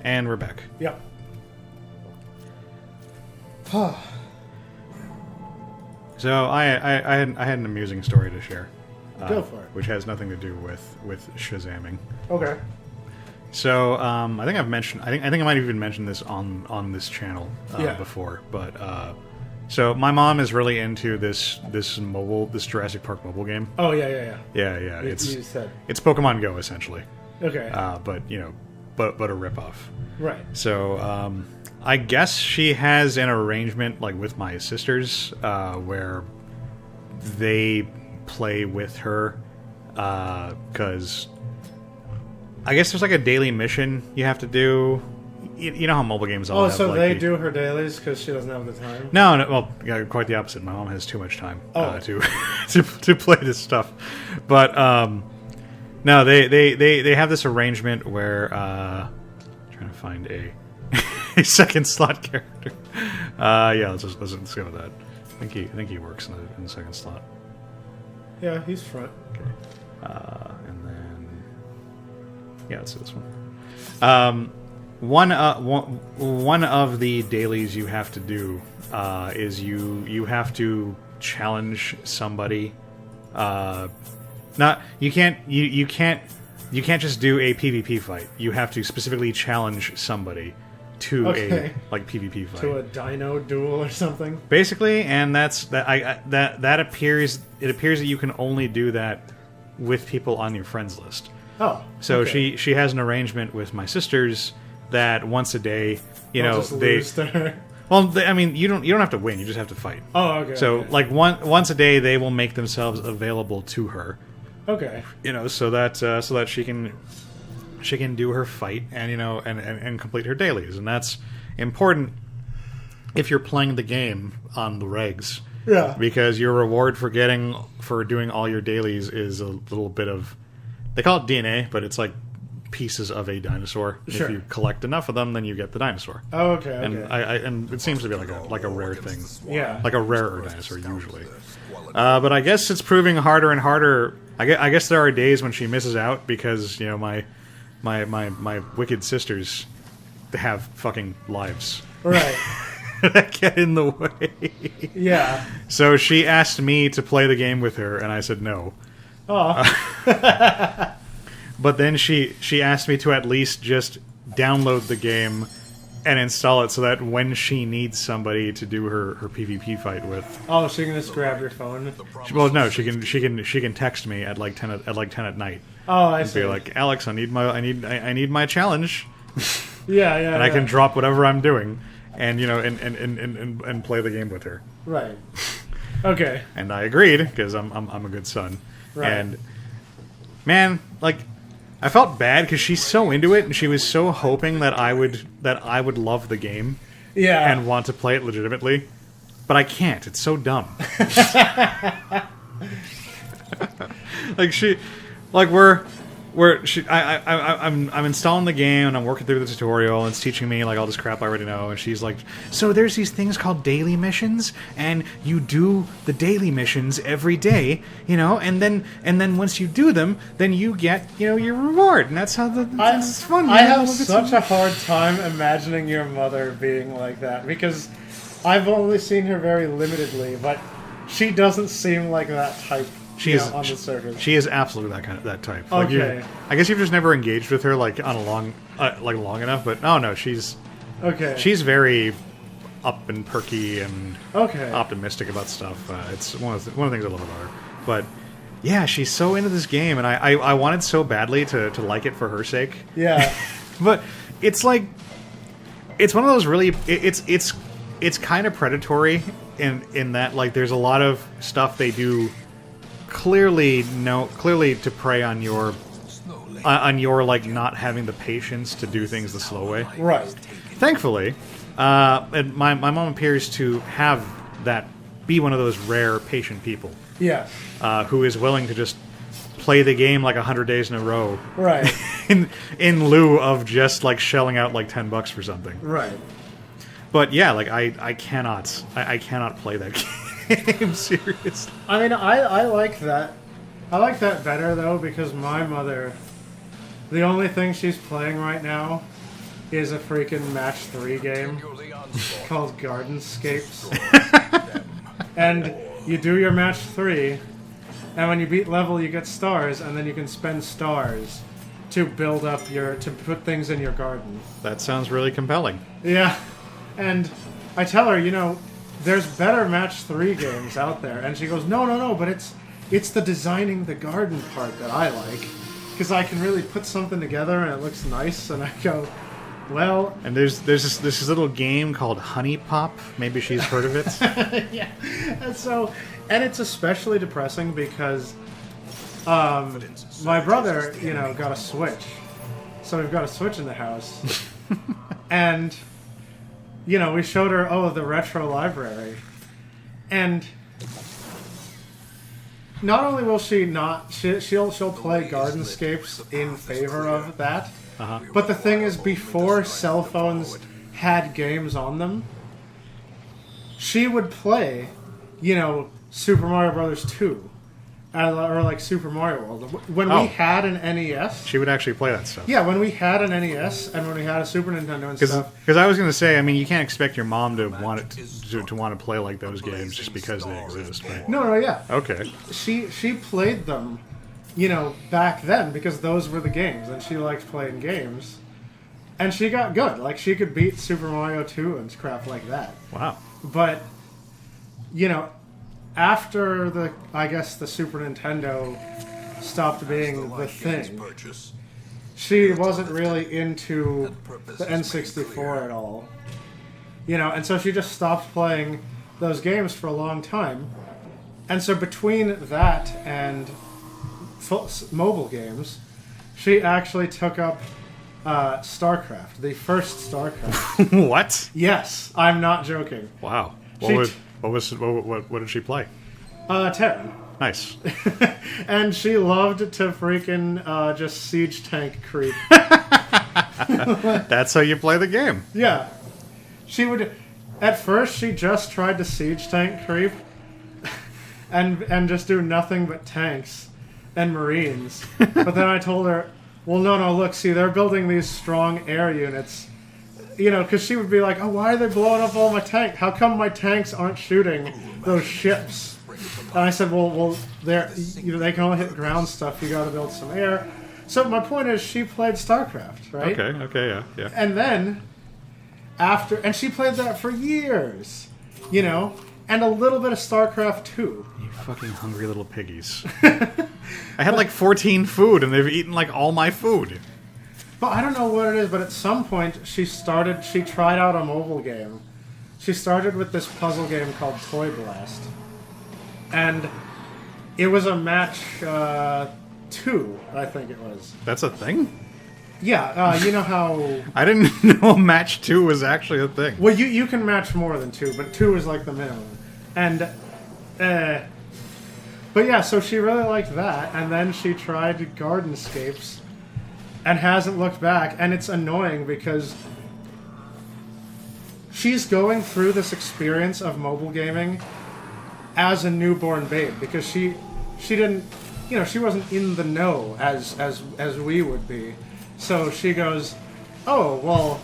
And we're back. Yep. So I had an amusing story to share. Go for it. Which has nothing to do with Shazamming. Okay. So I think I've mentioned. I think I might have even mentioned this on this channel before. But so my mom is really into this Jurassic Park mobile game. Oh yeah. Yeah. You said. It's Pokemon Go essentially. Okay. But but a ripoff. Right. So I guess she has an arrangement like with my sisters where they play with her because I guess there's like a daily mission you have to do. You know how mobile games all have. So like, they do her dailies because she doesn't have the time? No, well, yeah, quite the opposite. My mom has too much time to play this stuff. But no, they have this arrangement where trying to find a second slot character. Yeah, let's go with that. I think he works in the second slot. Yeah, he's front. Okay. And then yeah, let's do this one. One of the dailies you have to do is you have to challenge somebody. You can't just do a PvP fight. You have to specifically challenge somebody to a PvP fight. To a dino duel or something. Basically, and that appears that you can only do that with people on your friends list. Oh. So okay. she has an arrangement with my sisters that once a day, lose to her. Well, I mean, you don't have to win. You just have to fight. Oh, okay. So, okay. like once a day, they will make themselves available to her. Okay. So that she can do her fight and and complete her dailies, and that's important if you're playing the game on the regs. Yeah. Because your reward for doing all your dailies is a little bit of, they call it DNA, but it's like pieces of a dinosaur. Sure. If you collect enough of them, then you get the dinosaur. Oh, okay. And and it seems to be like a rare thing. Yeah. Like a rarer dinosaur usually. But I guess it's proving harder and harder. I guess there are days when she misses out because my wicked sisters have fucking lives. Right. That get in the way. Yeah. So she asked me to play the game with her, and I said no. Oh. But then she asked me to at least just download the game and install it so that when she needs somebody to do her PvP fight with. Oh, so you can just grab your phone? Well, no, she can text me at like 10 at night. Oh, I see. Be like, Alex, I need my challenge. Yeah. And I can drop whatever I'm doing, and and play the game with her. Right. Okay. And I agreed because I'm a good son. Right. And man, like, I felt bad because she's so into it, and she was so hoping that I would love the game, yeah, and want to play it legitimately, but I can't. It's so dumb. I'm installing the game and I'm working through the tutorial and it's teaching me like all this crap I already know, and she's like, so there's these things called daily missions and you do the daily missions every day, and then once you do them, then you get your reward, and that's how it's fun. I have such a hard time imagining your mother being like that because I've only seen her very limitedly, but she doesn't seem like that type. She is on the surface. She is absolutely that type. Okay. Like I guess you've just never engaged with her like on a long enough. But no, she's okay. She's very up and perky and okay. optimistic about stuff. It's one of the things I love about her. But yeah, she's so into this game, and I wanted so badly to like it for her sake. Yeah. But it's like it's one of those really it's kind of predatory in that like there's a lot of stuff they do clearly to prey on your like not having the patience to do things the slow way. Right. Thankfully, and my mom appears to have that, be one of those rare patient people. Yeah. Who is willing to just play the game like 100 days in a row. Right. in lieu of just like shelling out like $10 for something. Right. But yeah, like I cannot play that game. Seriously. I mean, I like that. I like that better though because my mother, the only thing she's playing right now is a freaking match 3 game called Gardenscapes. And you do your match 3, and when you beat level, you get stars, and then you can spend stars to build up to put things in your garden. That sounds really compelling. Yeah. And I tell her, there's better match 3 games out there. And she goes, no, but it's the designing the garden part that I like. Because I can really put something together and it looks nice. And I go, well... And there's this little game called Honey Pop. Maybe she's heard of it. Yeah. And it's especially depressing because my brother, got a Switch. So we've got a Switch in the house. And... we showed her, the retro library. And not only will she'll play Gardenscapes in favor of that, but the thing is, before cell phones had games on them, she would play, Super Mario Brothers 2. Or like Super Mario World. When we had an NES... She would actually play that stuff. Yeah, when we had an NES and when we had a Super Nintendo and stuff... Because I was going to say, you can't expect your mom to want to play like those games just because they exist, right? No, yeah. Okay. She played them, back then because those were the games, and she liked playing games. And she got good. Like, she could beat Super Mario 2 and crap like that. Wow. But, after the Super Nintendo stopped being the thing, she wasn't really into the N64 at all. And so she just stopped playing those games for a long time. And so between that and mobile games, she actually took up StarCraft, the first StarCraft. What? Yes, I'm not joking. Wow. What did she play? Terran. Nice. And she loved to freaking just siege tank creep. That's how you play the game. Yeah. She would... At first, she just tried to siege tank creep and just do nothing but tanks and marines. But then I told her, well, no, look, see, they're building these strong air units. Because she would be like, oh, why are they blowing up all my tanks? How come my tanks aren't shooting those ships? And I said, well, they can only hit ground stuff. You got to build some air. So my point is, she played StarCraft, right? Okay, yeah. And then, and she played that for years, and a little bit of StarCraft 2. You fucking hungry little piggies. I had like 14 food, and they've eaten like all my food. Well, I don't know what it is, but at some point she tried out a mobile game. She started with this puzzle game called Toy Blast. And it was a match 2, I think it was. That's a thing? Yeah, you know how... I didn't know match 2 was actually a thing. Well, you can match more than 2, but 2 is like the minimum. And, but yeah, so she really liked that, and then she tried Gardenscapes and hasn't looked back, and it's annoying because she's going through this experience of mobile gaming as a newborn babe, because she didn't, she wasn't in the know as we would be. So she goes, oh, well,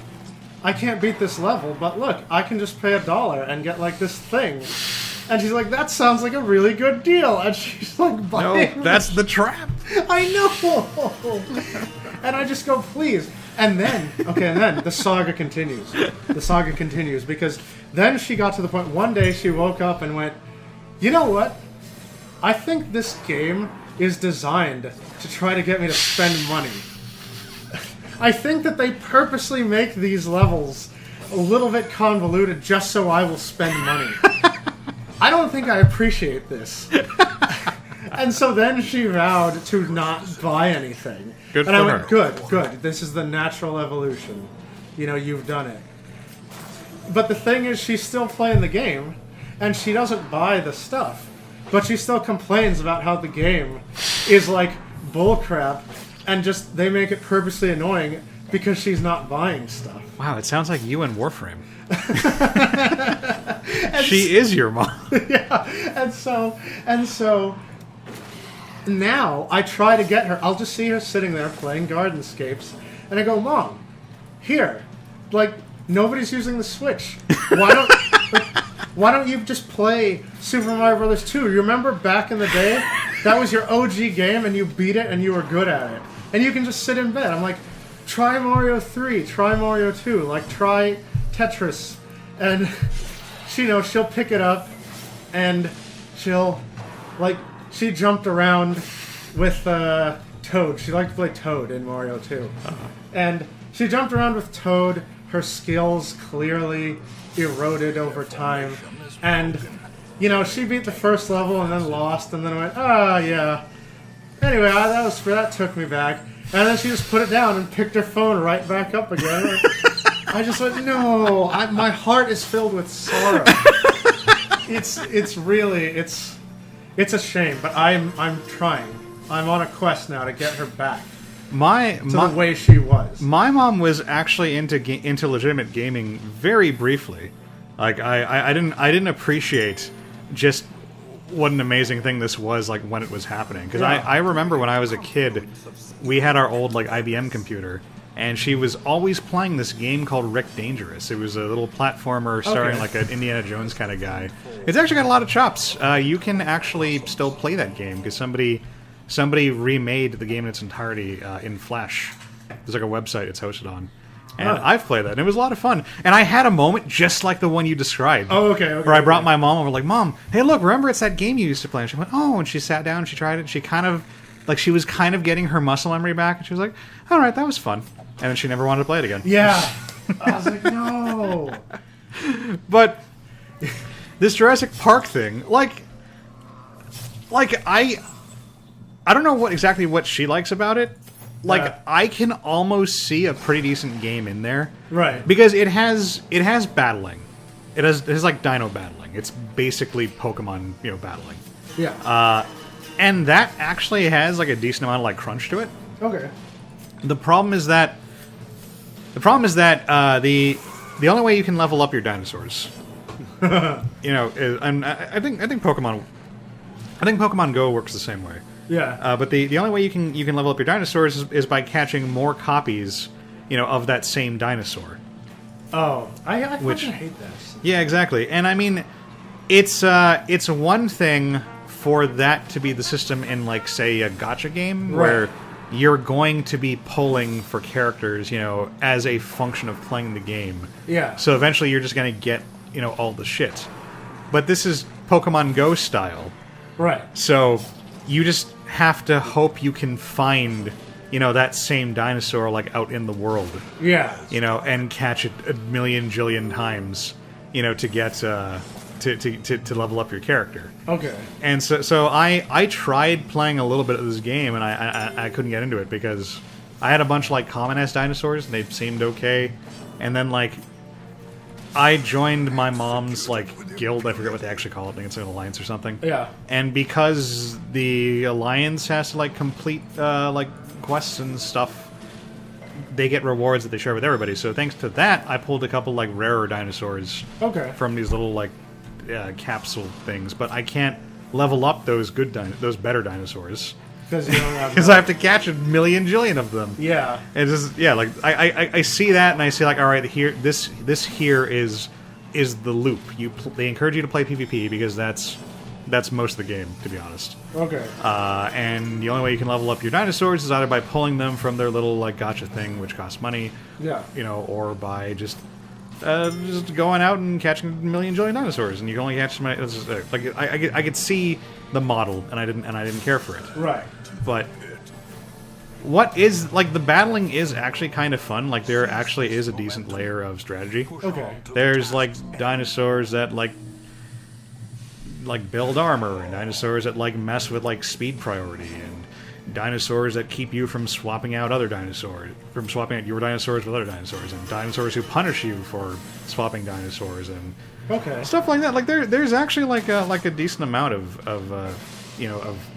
I can't beat this level, but look, I can just pay $1 and get like this thing. And she's like, that sounds like a really good deal. And she's like, buying. No, that's the trap. I know. And I just go, please. And then the saga continues. The saga continues because then she got to the point, one day she woke up and went, you know what? I think this game is designed to try to get me to spend money. I think that they purposely make these levels a little bit convoluted just so I will spend money. I don't think I appreciate this. And so then she vowed to not buy anything. Good and for I went, her. Good. This is the natural evolution. You've done it. But the thing is, she's still playing the game, and she doesn't buy the stuff. But she still complains about how the game is like bullcrap, and just they make it purposely annoying because she's not buying stuff. Wow, it sounds like you and Warframe. She is your mom. Yeah, and so now I try to get her. I'll just see her sitting there playing Gardenscapes, and I go, Mom, here, like nobody's using the Switch. Why don't why don't you just play Super Mario Brothers 2? You remember back in the day, that was your OG game, and you beat it, and you were good at it, and you can just sit in bed. I'm like, try Mario 3, try Mario 2, like try Tetris, and she'll pick it up, and she jumped around with Toad. She liked to play Toad in Mario 2. And she jumped around with Toad. Her skills clearly eroded over time. And, she beat the first level and then lost and then went, yeah. Anyway, that took me back. And then she just put it down and picked her phone right back up again. I just went, no, my heart is filled with sorrow. It's really a shame, but I'm trying. I'm on a quest now to get her back to the way she was. My mom was actually into legitimate gaming very briefly. Like I didn't appreciate just what an amazing thing this was like when it was happening. Because I remember when I was a kid, we had our old like IBM computer, and she was always playing this game called Rick Dangerous. It was a little platformer starring like an Indiana Jones kind of guy. It's actually got a lot of chops. You can actually still play that game because somebody remade the game in its entirety in Flash. There's like a website it's hosted on. And I've played that, and it was a lot of fun. And I had a moment just like the one you described. Oh, okay. Where I brought my mom over, like, Mom, hey, look, remember it's that game you used to play? And she went, oh, and she sat down, and she tried it, and she she was kind of getting her muscle memory back, and she was like, all right, that was fun. And then she never wanted to play it again. Yeah. I was like, no. But this Jurassic Park thing, like I don't know exactly what she likes about it. Like, I can almost see a pretty decent game in there. Right. Because it has battling. It has like dino battling. It's basically Pokemon, battling. Yeah. And that actually has like a decent amount of like crunch to it. Okay. The problem is that the only way you can level up your dinosaurs, and I think Pokemon Go works the same way. Yeah. But the only way you can level up your dinosaurs is by catching more copies, of that same dinosaur. Oh, I fucking hate this. Yeah, exactly. And I mean, it's one thing for that to be the system in, like, say, a gacha game, where you're going to be pulling for characters, as a function of playing the game. Yeah. So eventually you're just going to get, all the shit. But this is Pokemon Go style. Right. So you just have to hope you can find, that same dinosaur, like, out in the world. Yeah. And catch it a million jillion times, to get to level up your character. Okay. And so I tried playing a little bit of this game, and I couldn't get into it because I had a bunch of like common ass dinosaurs, and they seemed okay. And then like I joined my mom's like guild. I forget what they actually call it. I think it's an alliance or something. Yeah. And because the alliance has to like complete like quests and stuff, they get rewards that they share with everybody. So thanks to that, I pulled a couple like rarer dinosaurs. Okay. From these little like capsule things, but I can't level up those better dinosaurs because you don't have. Because I have to catch a million jillion of them. Yeah. It's just like I see that and I see like, all right, here this here is the loop. They encourage you to play PvP because that's most of the game, to be honest. Okay. And the only way you can level up your dinosaurs is either by pulling them from their little like gacha thing, which costs money. Yeah. Or by just going out and catching a million jillion dinosaurs, and you can only catch so many. Like I could see the model, and I didn't care for it. Right. But what is like the battling is actually kind of fun. Like there actually is a decent layer of strategy. Okay. There's like dinosaurs that like build armor, and dinosaurs that like mess with like speed priority, and dinosaurs that keep you from swapping out your dinosaurs with other dinosaurs, and dinosaurs who punish you for swapping dinosaurs, and stuff like that. Like there's actually like a decent amount of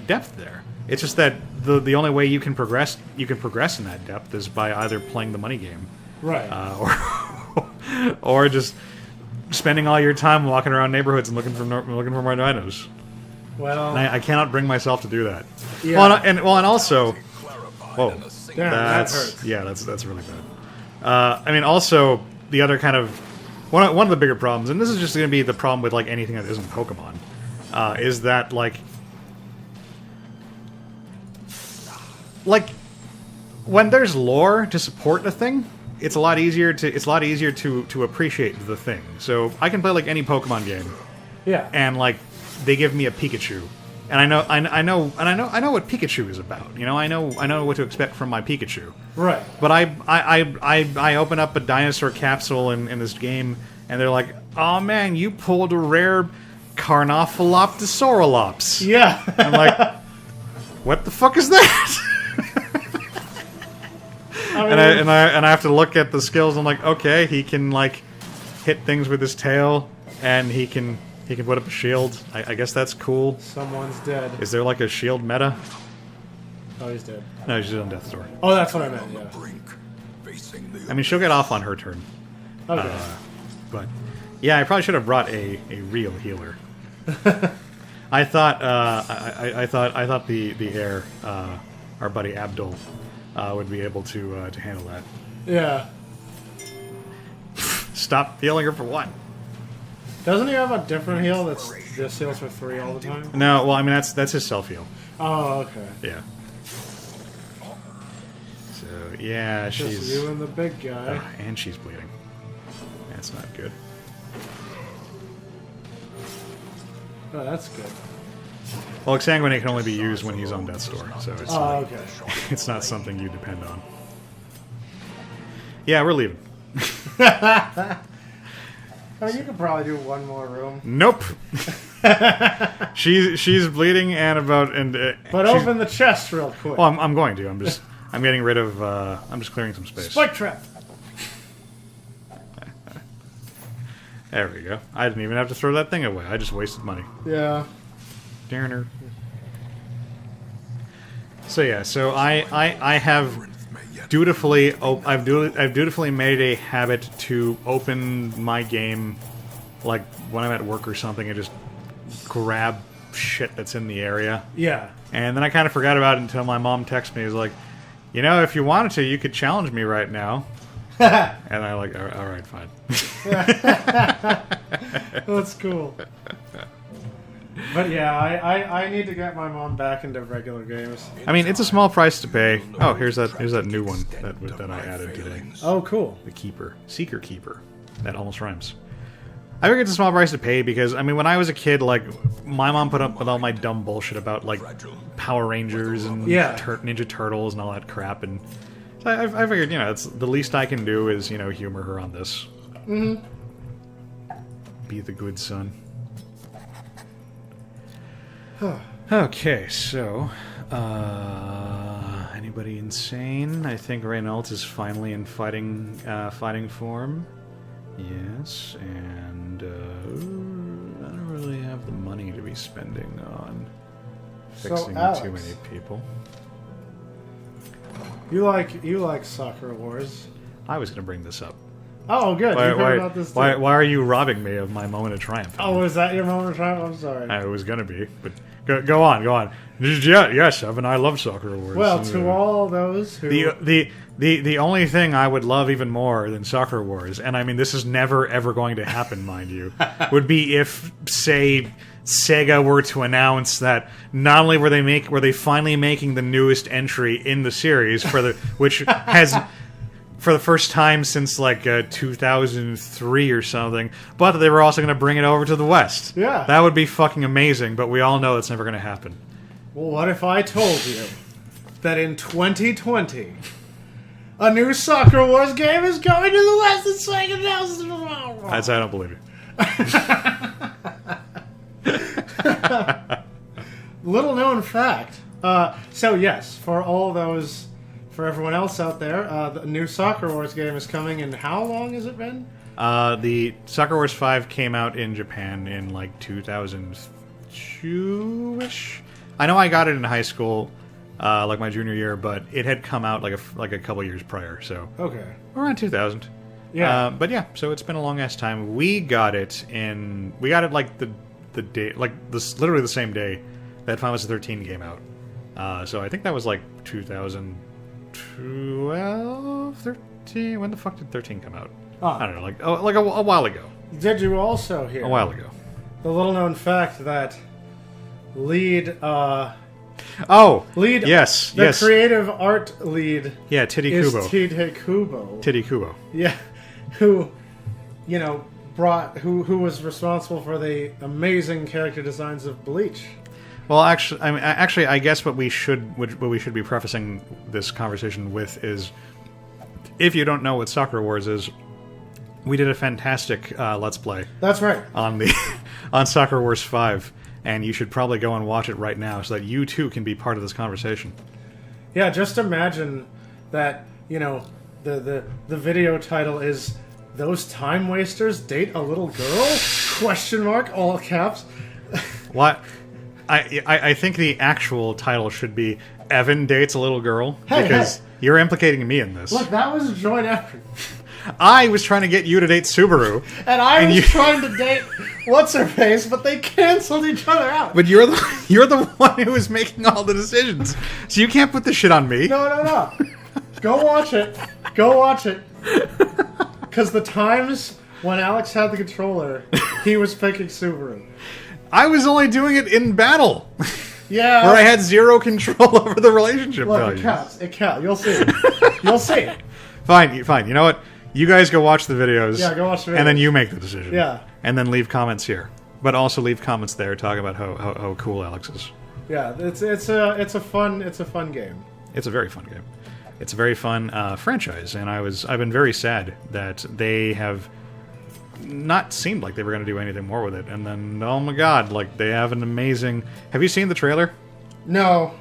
depth there. It's just that the only way you can progress in that depth is by either playing the money game, right, or just spending all your time walking around neighborhoods and looking for more dinos. Well, and I cannot bring myself to do that. Yeah. And also, whoa, damn, that hurts. Yeah, that's really bad. I mean, also the other kind of one of the bigger problems, and this is just going to be the problem with like anything that isn't Pokemon, is that like when there's lore to support a thing, it's a lot easier to appreciate the thing. So I can play like any Pokemon game, Yeah. and like they give me a Pikachu, and I know what Pikachu is about. You know, I know what to expect from my Pikachu. Right. But I open up a dinosaur capsule in this game, and they're like, "Oh man, you pulled a rare Carnophaloptosaurolops." Yeah. I'm like, "What the fuck is that?" And I have to look at the skills. I'm like, okay, he can like hit things with his tail, and he can put up a shield. I guess that's cool. Someone's dead. Is there like a shield meta? Oh, he's dead. No, she's on Death's Door. Oh, that's what I meant. Yeah. I mean, she'll get off on her turn. Okay. But yeah, I probably should have brought a real healer. I thought I thought the heir, our buddy Abdul, would be able to handle that. Yeah. Stop healing her for one. Doesn't he have a different heal that's just heals for 3 all the time? No, well, I mean that's his self heal. Oh, okay. Yeah. So yeah, Just she's you and the big guy. and she's bleeding. That's not good. Oh, that's good. Well, Exsanguinate can only be used when he's on Death's Door, so it's Oh, okay. it's not something you depend on. Yeah, we're leaving. I mean, you could probably do one more room. Nope. she's bleeding and about But she's- open the chest real quick. Well, I'm going to. I'm getting rid of. I'm just clearing some space. Spike trap. There we go. I didn't even have to throw that thing away. I just wasted money. Yeah. Darner. So yeah, so I have dutifully I've dutifully made a habit to open my game like when I'm at work or something and just grab shit that's in the area. Yeah. And then I kind of forgot about it until my mom texted me. Is like, you know, if you wanted to, you could challenge me right now. And I like, all right, fine. That's cool. But yeah, I need to get my mom back into regular games. I mean, it's a small price to pay. Oh, here's that new one that I added today. Oh, cool. The Keeper. Seeker Keeper. That almost rhymes. I figure it's a small price to pay because, I mean, when I was a kid, like, my mom put up with all my dumb bullshit about, like, Power Rangers and Yeah. Ninja Turtles and all that crap, and so I figured, you know, it's the least I can do is, you know, humor her on this. Mm-hmm. Be the good son. Okay, so, anybody insane? I think Reynolds is finally in fighting form. Yes, and I don't really have the money to be spending on fixing Alex, too many people. You like Soccer Wars. I was going to bring this up. Oh, good. You heard about this too. Why are you robbing me of my moment of triumph? Oh, was that your moment of triumph? I'm sorry. I was going to be, but go on. Yeah, yes, Evan, I love Soccer Wars. Well, to all those who... The only thing I would love even more than Soccer Wars, and I mean this is never ever going to happen, mind you, would be if, say, Sega were to announce that not only were they finally making the newest entry in the series which has for the first time since like 2003 or something, but that they were also going to bring it over to the West. Yeah. That would be fucking amazing, but we all know that's never going to happen. Well, what if I told you that in 2020, a new Soccer Wars game is coming to the West and Sega announced it? I don't believe it. Little known fact. So yes, for everyone else out there, the new Soccer Wars game is coming. And how long has it been? The Soccer Wars 5 came out in Japan in like 2002-ish. I know I got it in high school, like my junior year, but it had come out like a couple years prior, so Okay. around 2000. Yeah. But yeah, so it's been a long ass time. We got it like the day, like this, literally the same day that Final Fantasy 13 came out. So I think that was like 2012, 13. When the fuck did 13 come out? I don't know, like a while ago. Did you also hear A while ago. the little-known fact that lead Yes, the yes. creative art lead Yeah, Titty is Kubo. Tite Kubo. Titty Kubo. Yeah, who, who was responsible for the amazing character designs of Bleach. Well, actually, I guess what we should be prefacing this conversation with is, if you don't know what Sakura Wars is, we did a fantastic Let's Play That's right. on on Sakura Wars 5, and you should probably go and watch it right now so that you too can be part of this conversation. Yeah, just imagine that, the video title is "Those Time Wasters Date a Little Girl?" Question mark, all caps. What? I think the actual title should be "Evan Dates a Little Girl," because you're implicating me in this. Look, that was a joint effort. I was trying to get you to date Subaru. And I was trying to date what's-her-face, but they canceled each other out. But you're the one who was making all the decisions. So you can't put this shit on me. No. Go watch it. Go watch it. Because the times when Alex had the controller, he was picking Subaru. I was only doing it in battle. Yeah. Where I had zero control over the relationship Look, values. it counts. It counts. You'll see. You'll see. Fine. You know what? You guys go watch the videos. Yeah, go watch the videos. And then you make the decision. Yeah. And then leave comments here. But also leave comments there talking about how cool Alex is. Yeah, it's a fun game. It's a very fun game. It's a very fun franchise, and I've been very sad that they have not seemed like they were going to do anything more with it. And then, oh my god, like they have an amazing. Have you seen the trailer? No.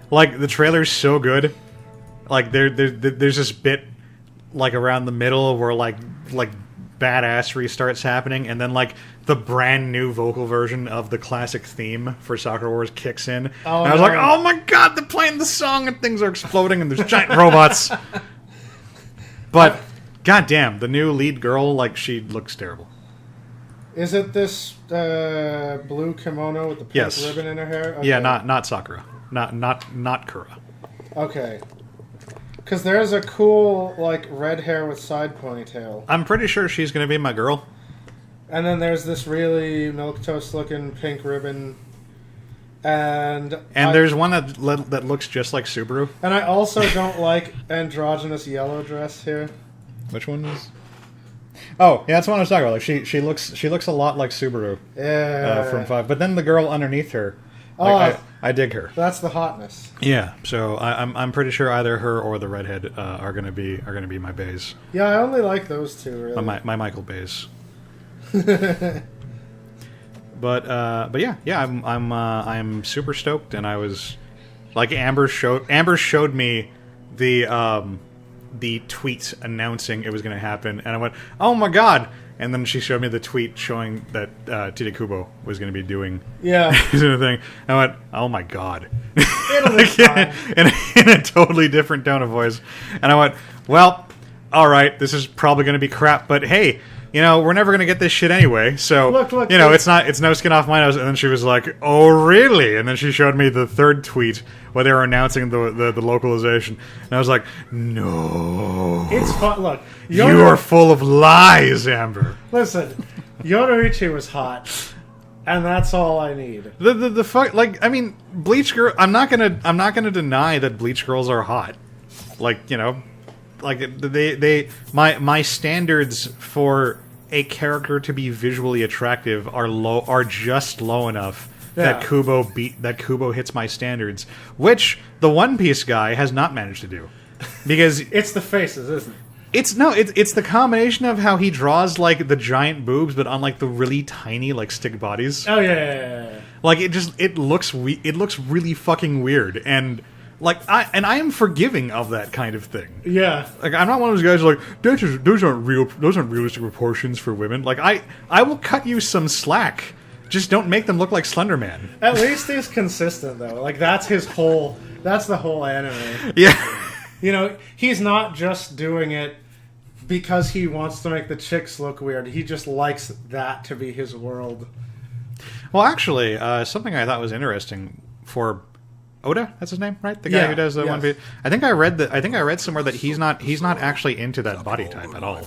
Like the trailer's so good. Like there's this bit like around the middle where like badassery starts happening, and then like the brand new vocal version of the classic theme for Sakura Wars kicks in. Oh, and I was like, oh my god, they're playing the song and things are exploding and there's giant robots. But goddamn, the new lead girl, like she looks terrible. Is it this blue kimono with the pink ribbon in her hair? Okay. Yeah, not Sakura, not Kura. Okay. Because there's a cool, like, red hair with side ponytail. I'm pretty sure she's going to be my girl. And then there's this really milquetoast-looking pink ribbon. And there's one that looks just like Subaru. And I also don't like androgynous yellow dress here. Which one is? Oh, yeah, that's the one I was talking about. Like she looks a lot like Subaru. Yeah. From 5. But then the girl underneath her, like, I dig her. That's the hotness. Yeah, so I'm pretty sure either her or the redhead are gonna be my bays. Yeah, I only like those two. Really. My Michael bays. But yeah, I'm super stoked, and I was like Amber showed me the tweet announcing it was going to happen, and I went, oh my god. And then she showed me the tweet showing that Tite Kubo was going to be doing the thing. I went, oh my god. It'll be fine. in a totally different tone of voice. And I went, well, alright, this is probably going to be crap, but hey, we're never going to get this shit anyway, so, look, it's no skin off my nose. And then she was like, oh really? And then she showed me the third tweet where they were announcing the localization. And I was like, no. It's fun. Look. You are full of lies, Amber. Listen, Yoruichi was hot, and that's all I need. The fuck, like, I mean, Bleach girl. I'm not gonna deny that Bleach girls are hot. Like, like my standards for a character to be visually attractive are just low enough that Kubo hits my standards, which the One Piece guy has not managed to do, because it's the faces, isn't it? It's the combination of how he draws like the giant boobs, but on like the really tiny like stick bodies. Oh yeah. Like it looks really fucking weird, and like I am forgiving of that kind of thing. Yeah. Like I'm not one of those guys who are like those aren't realistic proportions for women. Like I will cut you some slack. Just don't make them look like Slender Man. At least he's consistent though. Like that's the whole anime. Yeah. He's not just doing it because he wants to make the chicks look weird. He just likes that to be his world. Well, actually, something I thought was interesting for Oda, that's his name, right? The guy Yeah, who does the yes. one video. I think I read somewhere that he's not actually into that body type at all.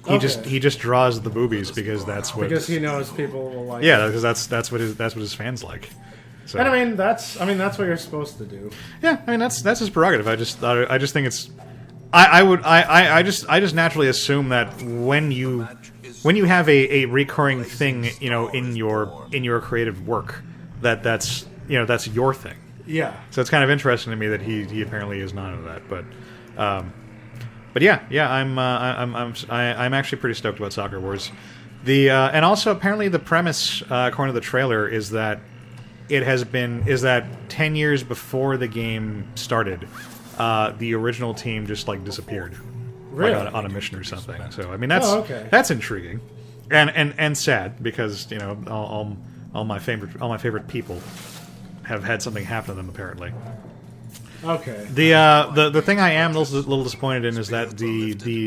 He just draws the boobies because that's what. Because he knows people will like. Yeah, because that's what his fans like. So. And I mean that's what you're supposed to do. Yeah, I mean that's his prerogative. I just think it's. I just naturally assume that when you have a recurring thing, in your creative work, that's your thing. Yeah. So it's kind of interesting to me that he apparently is not into that, but yeah, I'm actually pretty stoked about Soccer Wars. And also apparently the premise, according to the trailer, is that 10 years before the game started, the original team just disappeared, Really? on a mission or something. So I mean that's intriguing, and sad because all my favorite people have had something happen to them apparently. Okay. The thing I am a little disappointed in is that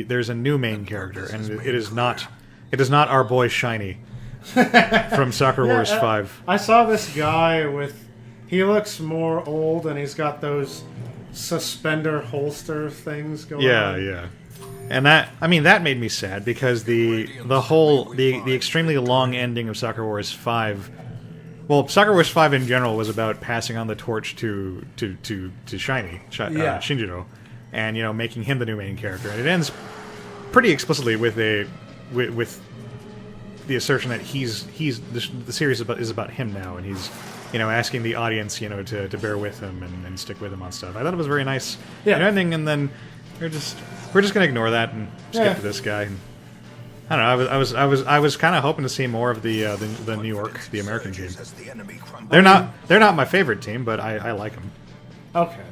there's a new main character, and it is not our boy Shiny from Soccer Wars 5. I saw this guy he looks more old, and he's got those suspender holster things going on. Yeah. And that made me sad because the extremely long ending of Soccer Wars 5. Well, Soccer Wars 5 in general was about passing on the torch to Shiny, Shinjiro, and making him the new main character. And it ends pretty explicitly with the assertion that the series is about him now, and he's asking the audience to bear with him and stick with him on stuff. I thought it was very nice ending, and then we're just gonna ignore that and skip to this guy. And, I don't know. I was kind of hoping to see more of the New York, the American team. They're not my favorite team, but I like them. Okay.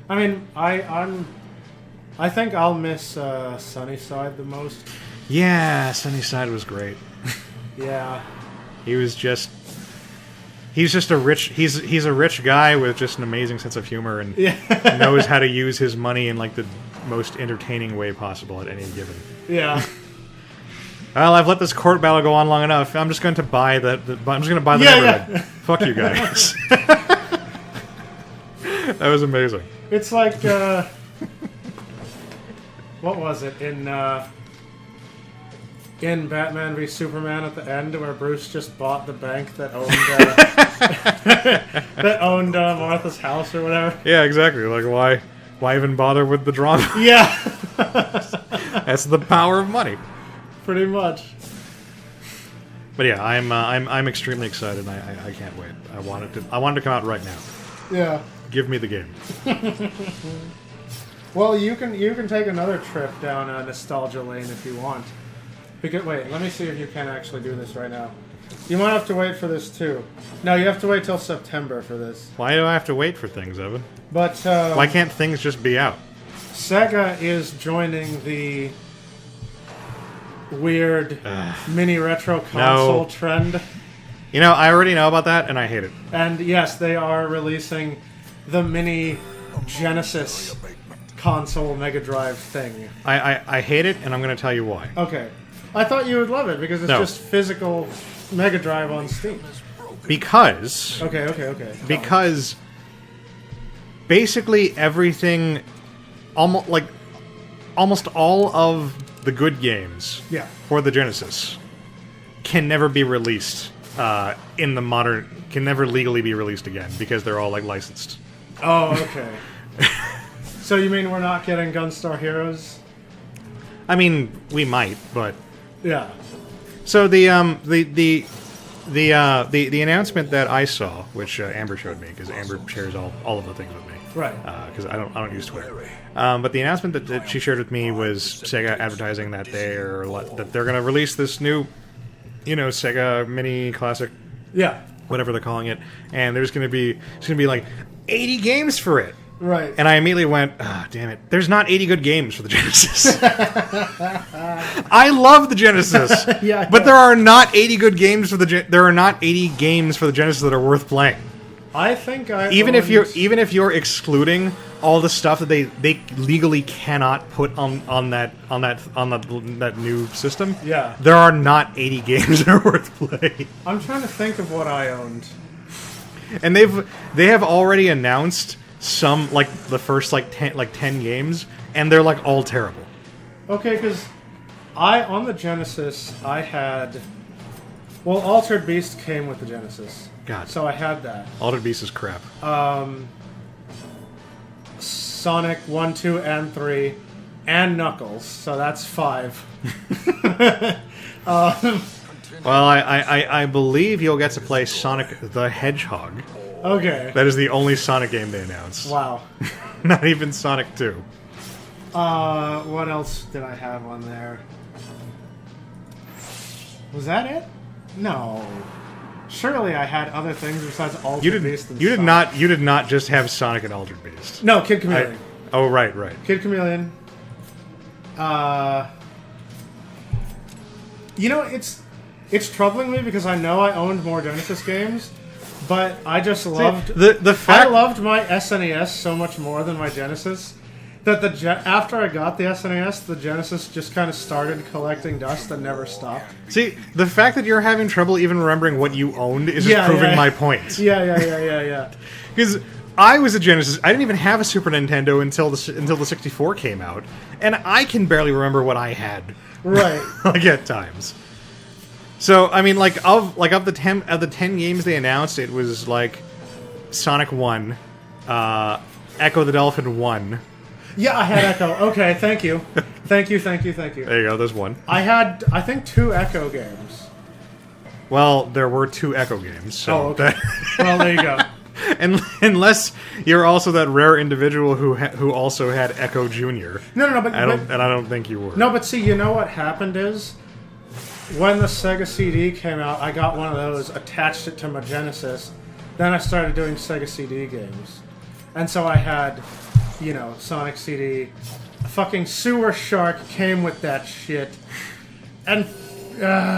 I mean, I think I'll miss Sunnyside the most. Yeah, Sunnyside was great. Yeah. He's just a rich guy with just an amazing sense of humor and knows how to use his money in the most entertaining way possible at any given. Yeah. Well, I've let this court battle go on long enough. I'm just going to buy the neighborhood. Yeah. Fuck you guys. That was amazing. It's like what was it in Batman v Superman at the end where Bruce just bought the bank that owned Martha's house or whatever? Yeah, exactly. Why even bother with the drama? Yeah. That's the power of money. Pretty much. But yeah, I'm extremely excited. And I can't wait. I want it to come out right now. Yeah. Give me the game. Well, you can take another trip down nostalgia lane if you want. Because wait, let me see if you can actually do this right now. You might have to wait for this too. No, you have to wait till September for this. Why do I have to wait for things, Evan? But why can't things just be out? Sega is joining the weird mini retro console trend. I already know about that, and I hate it. And yes, they are releasing the mini Genesis console Mega Drive thing. I hate it, and I'm going to tell you why. Okay. I thought you would love it because it's just physical Mega Drive on Steam. Because... Okay. Because basically everything... Almost all of the good games for the Genesis can never be released in the modern... Can never legally be released again because they're all licensed. Oh, okay. So you mean we're not getting Gunstar Heroes? I mean, we might, but... Yeah. So the announcement that I saw, which Amber showed me, because Amber shares all of the things with me, right? Because I don't use Twitter. But the announcement that she shared with me was Sega advertising that they're going to release this new, Sega Mini Classic, whatever they're calling it, and there's going to be 80 games for it. Right. And I immediately went, damn it. There's not 80 good games for the Genesis. I love the Genesis. But there are not 80 good games for there are not 80 games for the Genesis that are worth playing. I think even if you're excluding all the stuff that they legally cannot put on that new system. Yeah. There are not 80 games that are worth playing. I'm trying to think of what I owned. And they have already announced some, like, the first, like, 10 games, and they're, like, all terrible. Okay, because on the Genesis, I had... Well, Altered Beast came with the Genesis. God. So I had that. Altered Beast is crap. Sonic 1, 2, and 3, and Knuckles, so that's 5. Well, I believe you'll get to play Sonic the Hedgehog. Okay. That is the only Sonic game they announced. Wow. Not even Sonic 2. What else did I have on there? Was that it? No. Surely I had other things besides Altered Beast and You did Sonic. not. You did not just have Sonic and Altered Beast. No, Kid Chameleon. Oh, right. Kid Chameleon. You know, it's troubling me because I know I owned more Genesis games, but I just loved the fact I loved my SNES so much more than my Genesis that after I got the SNES, the Genesis just kind of started collecting dust and never stopped. See, the fact that you're having trouble even remembering what you owned is just proving my point. Yeah. Because I was a Genesis. I didn't even have a Super Nintendo until the 64 came out, and I can barely remember what I had. Right. Like at times. So I mean, like of the 10 games they announced, it was like Sonic 1, Echo the Dolphin 1. Yeah, I had Echo. Okay, thank you. Thank you. There you go. There's one. I had, I think, 2 Echo games. Well, there were 2 Echo games. So okay. Well, there you go. And unless you're also that rare individual who also had Echo Junior. No, but I don't think you were. No, but see, you know what happened is when the Sega CD came out, I got one of those, attached it to my Genesis. Then I started doing Sega CD games, and so I had, you know, Sonic CD. Fucking Sewer Shark came with that shit, and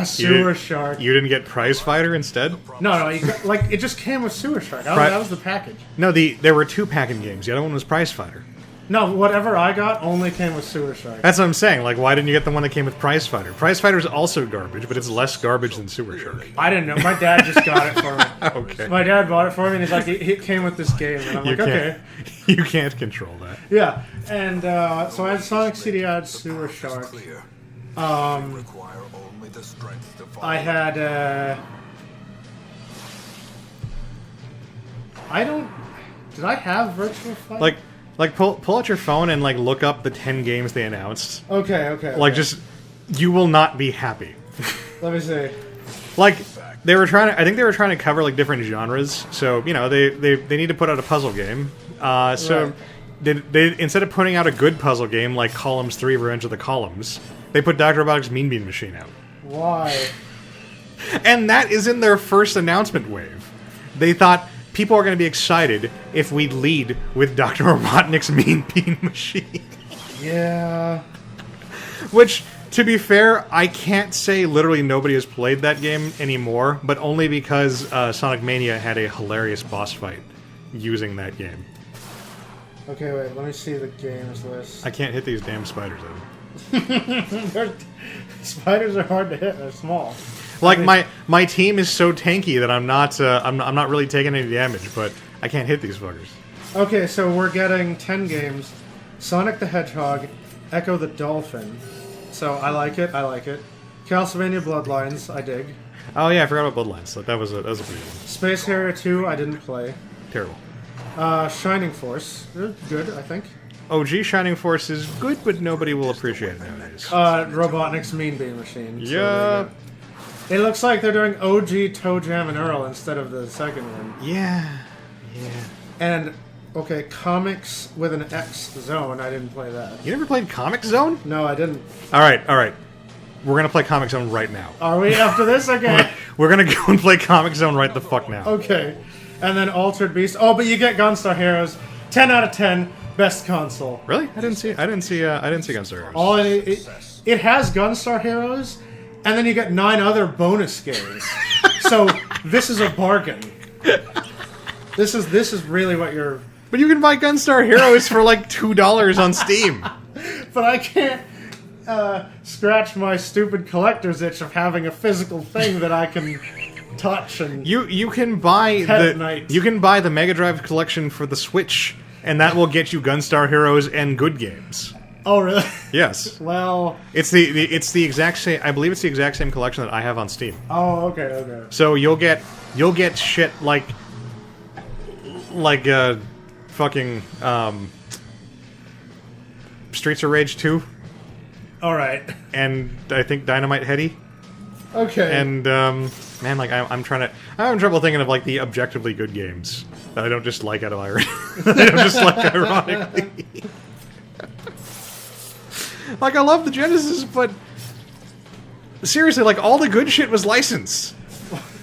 Sewer Shark. You didn't get Prize Fighter instead? No, it just came with Sewer Shark. That was the package. No, there were 2 packing games. The other one was Prize Fighter. No, whatever I got only came with Sewer Shark. That's what I'm saying. Like, why didn't you get the one that came with Prize Fighter? Prize Fighter is also garbage, but it's less garbage than Sewer Shark. I didn't know. My dad just got it for me. Okay. My dad bought it for me, and he's like, it came with this game. And I'm like, okay. You can't control that. Yeah, and so I had Sonic CD, I had Sewer Shark. I had, did I have Virtual Fighter? Like pull out your phone and like look up the 10 games they announced. Okay. Like just, you will not be happy. Let me see. Like I think they were trying to cover like different genres. So you know they need to put out a puzzle game. So right. they instead of putting out a good puzzle game like Columns 3: Revenge of the Columns, they put Dr. Robotnik's Mean Bean Machine out. Why? And that is in their first announcement wave. They thought people are going to be excited if we lead with Dr. Robotnik's Mean Bean Machine. Yeah. Which, to be fair, I can't say literally nobody has played that game anymore, but only because Sonic Mania had a hilarious boss fight using that game. Okay, wait, let me see the games list. I can't hit these damn spiders, Evan. Spiders are hard to hit, they're small. Like my team is so tanky that I'm not really taking any damage, but I can't hit these fuckers. Okay, so we're getting 10 games. Sonic the Hedgehog, Echo the Dolphin. So I like it. Castlevania Bloodlines, I dig. Oh yeah, I forgot about Bloodlines. That was a pretty good one. Space Harrier 2, I didn't play. Terrible. Shining Force, good, I think. OG Shining Force is good, but nobody will appreciate it nowadays. Robotnik's Mean Bean Machine. Yeah. So it looks like they're doing OG Toe Jam and Earl instead of the second one. Yeah. And, okay, Comics with an X Zone, I didn't play that. You never played Comic Zone? No, I didn't. All right. We're going to play Comic Zone right now. Are we after this? Okay. We're going to go and play Comic Zone right the fuck now. Okay. And then Altered Beast. Oh, but you get Gunstar Heroes. 10 out of 10. Best console. Really? I didn't see Gunstar Heroes. It has Gunstar Heroes, and then you get 9 other bonus games. So this is a bargain. This is really what you're. But you can buy Gunstar Heroes for like $2 on Steam. But I can't scratch my stupid collector's itch of having a physical thing that I can Touch and You can buy Pet Knight. the Mega Drive collection for the Switch, and that will get you Gunstar Heroes and good games. oh really? Yes, Well, it's the exact same. I believe it's the exact same collection that I have on Steam. oh okay. So you'll get shit like fucking Streets of Rage 2, All right. and I think Dynamite Heady. Okay. And man, like I'm having trouble thinking of like the objectively good games that I don't just like out of irony. I don't just like ironically. Like I love the Genesis, but seriously, like all the good shit was licensed.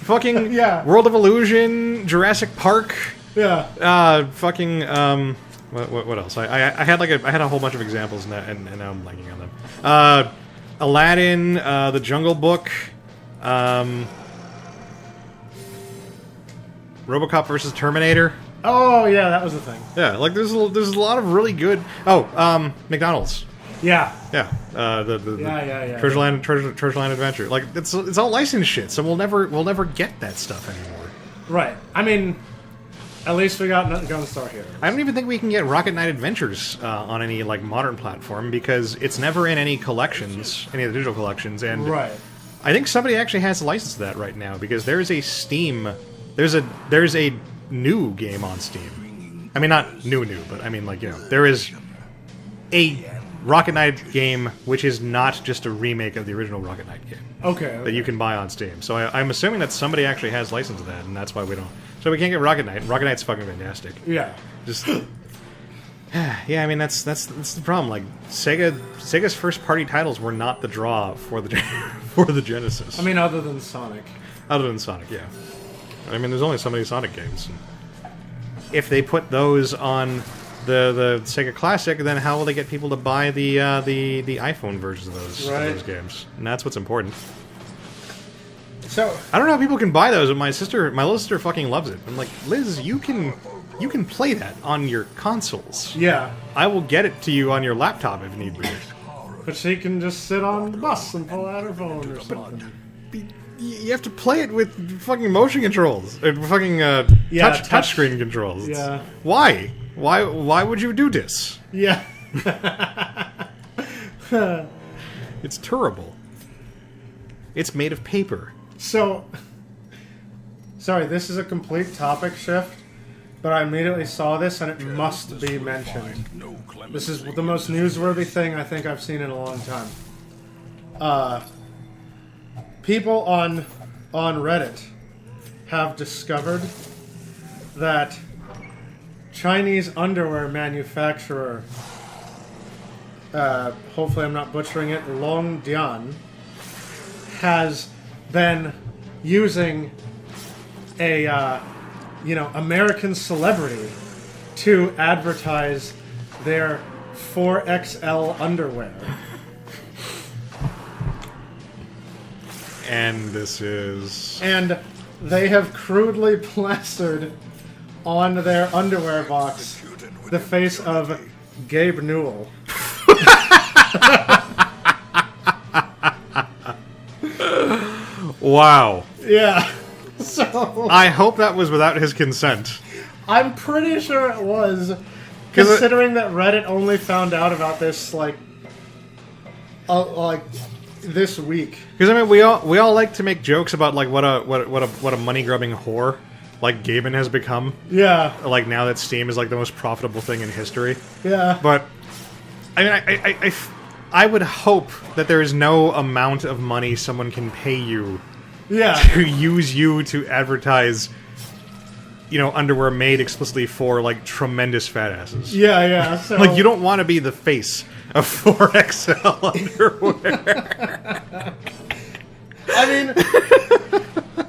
Fucking Yeah. World of Illusion, Jurassic Park, yeah. fucking what else? I had a whole bunch of examples and now I'm blanking on them. Aladdin, The Jungle Book, RoboCop versus Terminator. Oh yeah, that was the thing. Yeah, like there's a lot of really good. Oh, McDonald's. Yeah. Yeah, the Yeah. Treasureland Adventure. Like it's all licensed shit, so we'll never get that stuff anymore. Right. I mean, at least we got Gunstar here. I don't even think we can get Rocket Knight Adventures on any like modern platform because it's never in any collections, any of the digital collections. And Right. I think somebody actually has a license to that right now because there's a there's a new game on Steam. I mean, not new, but I mean like there is a Rocket Knight game which is not just a remake of the original Rocket Knight game. Okay. That you can buy on Steam. So I'm assuming that somebody actually has license to that, and that's why we don't. So we can't get Rocket Knight. Rocket Knight's fucking fantastic. Yeah. Just yeah, I mean that's the problem. Like Sega's first party titles were not the draw for the for the Genesis. I mean, other than Sonic. Other than Sonic, yeah. I mean, there's only so many Sonic games. If they put those on the Sega Classic, then how will they get people to buy the iPhone versions of those games? And that's what's important. So I don't know how people can buy those, but my little sister fucking loves it. I'm like, Liz, you can play that on your consoles. yeah, I will get it to you on your laptop if need be. but she can just sit on the bus and pull out her phone or something. You have to play it with fucking motion controls, fucking touchscreen controls. Yeah. Why? Why would you do this? Yeah. It's terrible. It's made of paper. So, sorry, this is a complete topic shift, but I immediately saw this and it must be mentioned. This is the most newsworthy thing I think I've seen in a long time. People on Reddit have discovered that Chinese underwear manufacturer, hopefully I'm not butchering it, Longdian, has been using a American celebrity to advertise their 4XL underwear. And this is... And they have crudely plastered on their underwear box the face of Gabe Newell. Wow. Yeah. So I hope that was without his consent. I'm pretty sure it was, considering that Reddit only found out about this like this week. Because I mean, we all like to make jokes about like what a money grubbing whore like Gaben has become. Yeah. Like now that Steam is like the most profitable thing in history. Yeah. But I mean, I would hope that there is no amount of money someone can pay you to use you to advertise, underwear made explicitly for like tremendous fat asses. Yeah. So Like you don't want to be the face of 4XL underwear. I mean,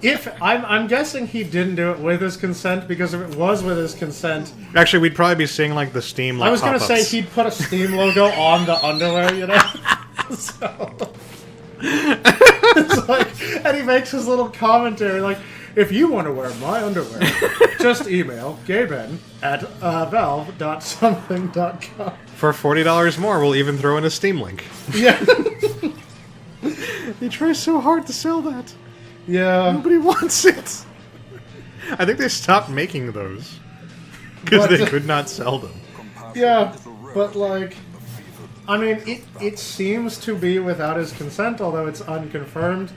if I'm guessing he didn't do it with his consent, because if it was with his consent, Actually, we'd probably be seeing like the Steam. Like, I was gonna pop-ups. say he'd put a Steam logo on the underwear, So it's like, and he makes his little commentary like, if you want to wear my underwear, just email Gaben at valve.something.com. For $40 more, we'll even throw in a Steam link. Yeah. He tries so hard to sell that. Yeah. Nobody wants it. I think they stopped making those because But- they could not sell them. Yeah, but like, I mean, it seems to be without his consent, although it's unconfirmed.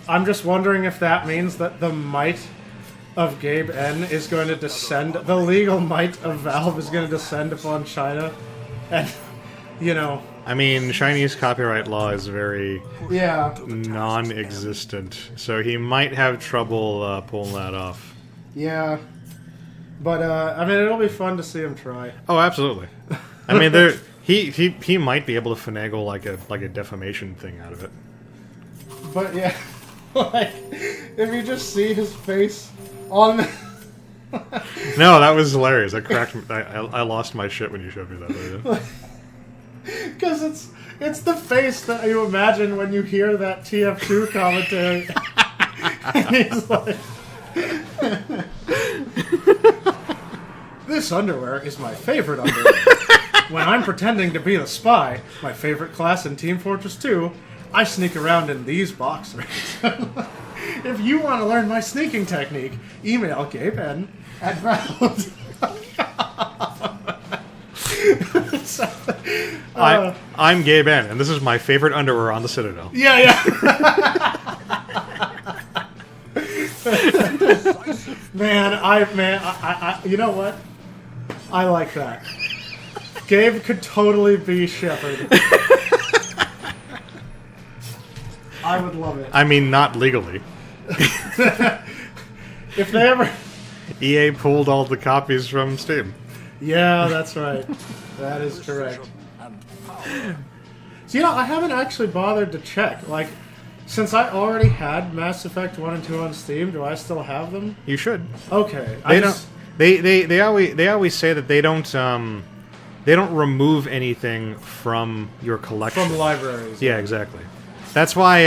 I'm just wondering if that means that the might of Gabe N is going to descend, the legal might of Valve is going to descend upon China, and, you know, I mean, Chinese copyright law is very yeah, non-existent, so he might have trouble pulling that off. yeah. But, I mean, it'll be fun to see him try. Oh, absolutely. I mean, there he might be able to finagle like a defamation thing out of it. But, yeah, like, if you just see his face on the... No, that was hilarious. I cracked. I lost my shit when you showed me that video. Because it's the face that you imagine when you hear that TF2 commentary. And he's like, this underwear is my favorite underwear. When I'm pretending to be the spy, my favorite class in Team Fortress 2, I sneak around in these boxers. If you want to learn my sneaking technique, email GabeN at Valve. I'm Gabe N, and this is my favorite underwear on the Citadel. Yeah, yeah. I you know what? I like that. Gabe could totally be Shepard. I would love it. I mean, not legally. If they ever... EA pulled all the copies from Steam. Yeah, that's right. That is correct. So, you know, I haven't actually bothered to check. Like, since I already had Mass Effect 1 and 2 on Steam, do I still have them? You should. Okay. They don't. They always say that they don't remove anything from your collection. From libraries. Yeah, exactly. That's why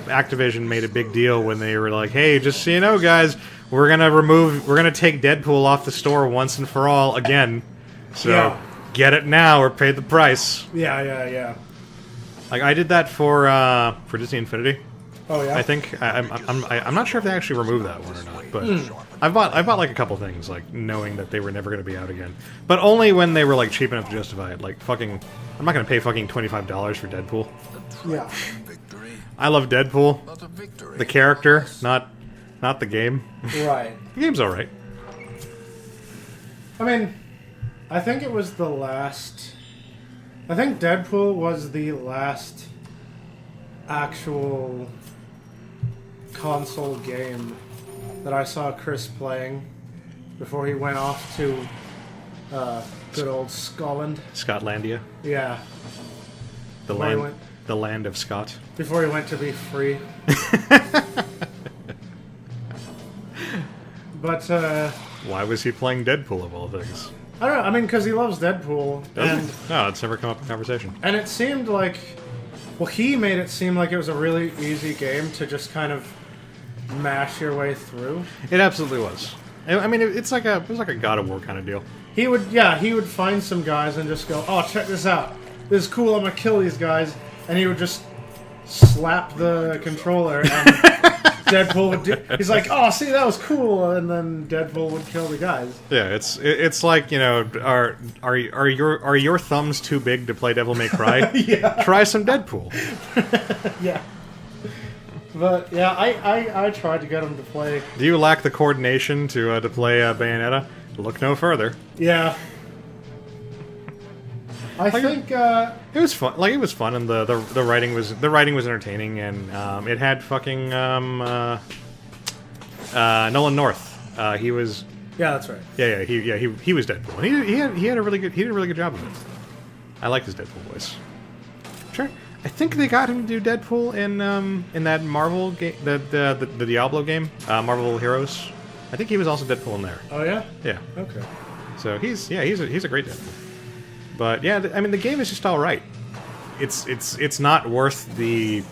Activision made a big deal when they were like, "Hey, just so you know, guys, we're gonna take Deadpool off the store once and for all again. So Yeah. get it now or pay the price." Yeah, yeah, yeah. Like I did that for Disney Infinity. Oh, yeah? I think I'm not sure if they actually removed that one or not, but I bought like a couple things like knowing that they were never going to be out again, but only when they were like cheap enough to justify it. Like fucking, I'm not going to pay fucking $25 for Deadpool. Yeah. I love Deadpool, the character, not the game. Right. The game's all right. I mean, I think it was the last... I think Deadpool was the last actual console game that I saw Chris playing before he went off to good old Scotland. Scotlandia, Yeah, the Before he land, went- the land of Scott. before he went to be free. But, Why was he playing Deadpool of all things? I don't know, I mean, because he loves Deadpool. Doesn't he? No, it's never come up in conversation. And it seemed like, well, he made it seem like it was a really easy game to just kind of mash your way through. It absolutely was. I mean, it was like a God of War kind of deal. He would find some guys and just go, oh, check this out. This is cool, I'm gonna kill these guys. And he would just slap the controller and Deadpool would do, he's like, oh, see, that was cool. And then Deadpool would kill the guys. Yeah, it's like, you know, are your thumbs too big to play Devil May Cry? Yeah. Try some Deadpool. Yeah. But, yeah, I tried to get him to play. Do you lack the coordination to play Bayonetta? Look no further. Yeah. I think, It was fun. Like it was fun, and the writing was entertaining, and it had fucking Nolan North. He was yeah, that's right. he was Deadpool. And he did a really good job of it. I like his Deadpool voice. Sure. I think they got him to do Deadpool in that Marvel game, the Diablo game, Marvel Heroes. I think he was also Deadpool in there. Oh, yeah? Yeah. Okay. So he's a great Deadpool. But yeah, I mean the game is just all right. It's not worth the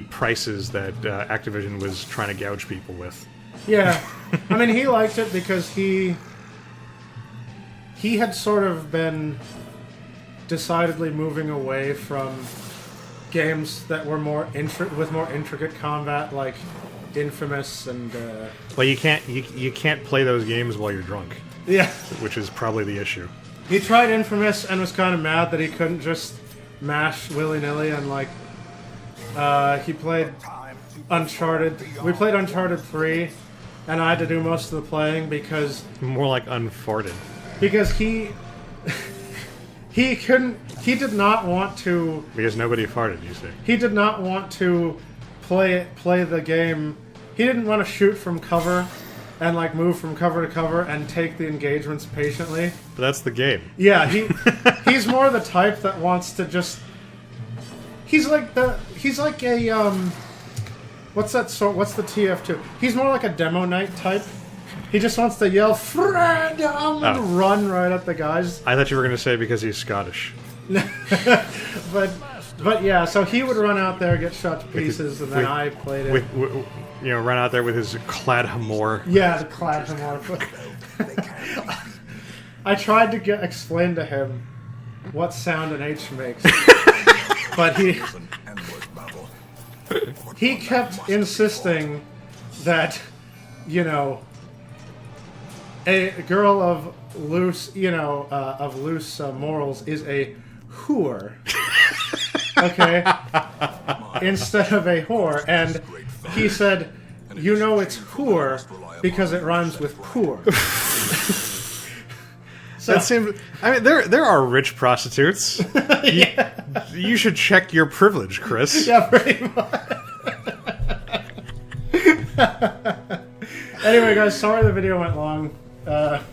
prices that Activision was trying to gouge people with. Yeah. I mean, he liked it because he had sort of been decidedly moving away from games that were with more intricate combat, like Infamous and Well, you can't play those games while you're drunk, yeah. which is probably the issue. He tried Infamous and was kind of mad that he couldn't just mash willy-nilly and like he played Uncharted. We played Uncharted 3 and I had to do most of the playing because More like unfarted. he did not want to Because nobody farted, you see. he did not want to play the game. He didn't want to shoot from cover and like move from cover to cover and take the engagements patiently. But that's the game. Yeah, he's more the type that wants to just. He's like a what's that sort? What's the TF2? He's more like a demo night type. He just wants to yell "Fred!" and run right at the guys. I thought you were going to say because he's Scottish. But yeah, so he would run out there, get shot to pieces, and then I played it. Run out there with his Cladhamore. Yeah, the clad him on. I tried to explain to him what sound an H makes, but he kept insisting that, you know, a girl of loose morals is a whore. Okay, instead of a whore, and he said, "You know it's whore because it rhymes with poor." So, That seems. I mean, there are rich prostitutes. You should check your privilege, Chris. yeah, pretty much. Anyway, guys, sorry the video went long. But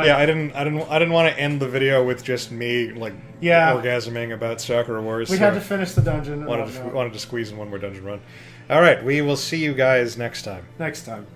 Yeah, I didn't want to end the video with just me orgasming about Sakura Wars. we had to finish the dungeon. and wanted whatnot. to squeeze in one more dungeon run. All right, we will see you guys next time. Next time.